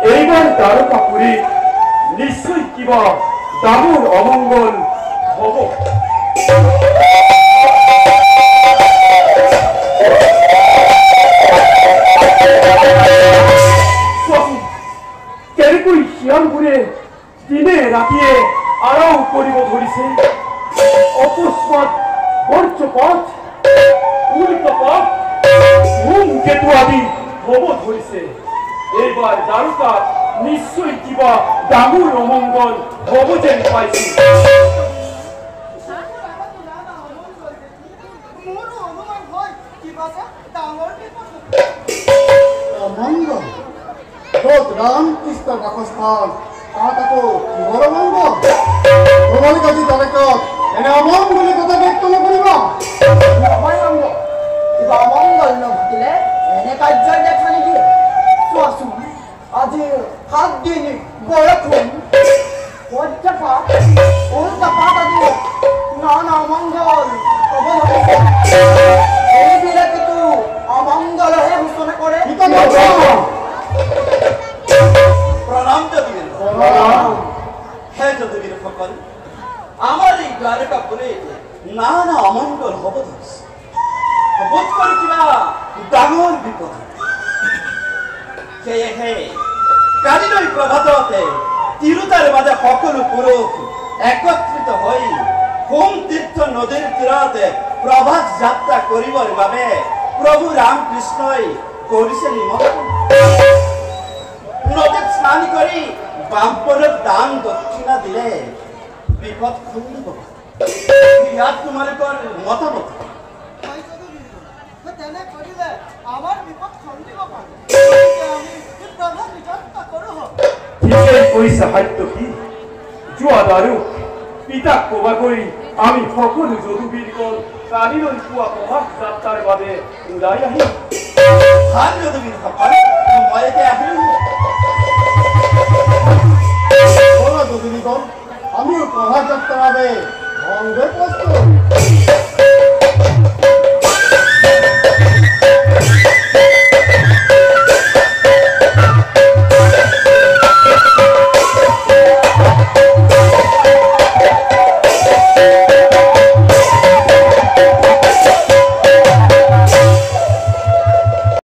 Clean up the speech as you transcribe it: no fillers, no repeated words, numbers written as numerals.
এইবাৰ দ্বাৰকাপুৰী নিশ্চয় কিবা ডাঙৰ অমঙ্গল হব। কেনেকৈ শিয়ালবোৰে দিনে ৰাতিয়ে আৰাম কৰিব ধৰিছে। অকস্মাৎ বজ্ৰপাত, উল্কাপাত, ধূমকেতু আদি হব ধৰিছে। এইবাৰ দ্বাৰকাত নিশ্চয় কিবা ডাঙৰ অমঙ্গল হব যেন পাইছো। অমঙ্গল ৰামকৃষ্ণৰ বাসস্থান তাত আকৌ কিহৰ অমঙ্গল? তোমালোক আজি দ্বাৰকাত এনে অমঙ্গলে কথা ব্যক্ত নকৰিবা। কিবা অমঙ্গল নঘটিলে এনে কাৰ্যই দেখা নিদিয়ে। চোৱাচোন আজি 7 দিন বৰষুণ, বজ্ৰপাত, উল্কাপাত আদি নানা অমঙ্গল হব ধৰিছে। এইবিলাকেতো অমঙ্গলহে সূচনা কৰে। প্ৰণাম যদুবীৰ হে যদুবীৰ সকল, আমাৰ এই দ্বাৰকাপুৰীত নানা অমঙ্গল হব ধৰিছে। বোধ কৰি কিবা ডাঙৰ বিপদ। সেয়েহে কালিলৈ প্ৰভাততে তিৰোতাৰ মাজে সকলো পুৰুষ একত্ৰিত হৈ হোম তীৰ্থ নদীৰ তীৰতে প্ৰভাত যাত্ৰা কৰিবৰ বাবে প্ৰভু ৰামকৃষ্ণই কৰিছে নিমন্ত্ৰণ। নদীত স্নান কৰি বামপৰত দান দক্ষিণা দিলে বিপদ খণ্ডিব। ইয়াত তোমালোকৰ মতামত? তেনে কৰিলে আমাৰ বিপদ খণ্ডিব পাৰে। ঠিকেই কৈছা সাত্যকী। যোৱা দাৰুক পিতাক কবাকৈ আমি সকলো যদুবীৰগণ কালিলৈ পুৱা প্ৰভাত যাত্ৰাৰ বাবে ওলাই আহিম। ভাল যদুবীৰ সকল, মই এতিয়া আহিলো। যদুবীৰগণ আমিও প্ৰভাত যাত্ৰাৰ বাবে প্ৰস্তুত।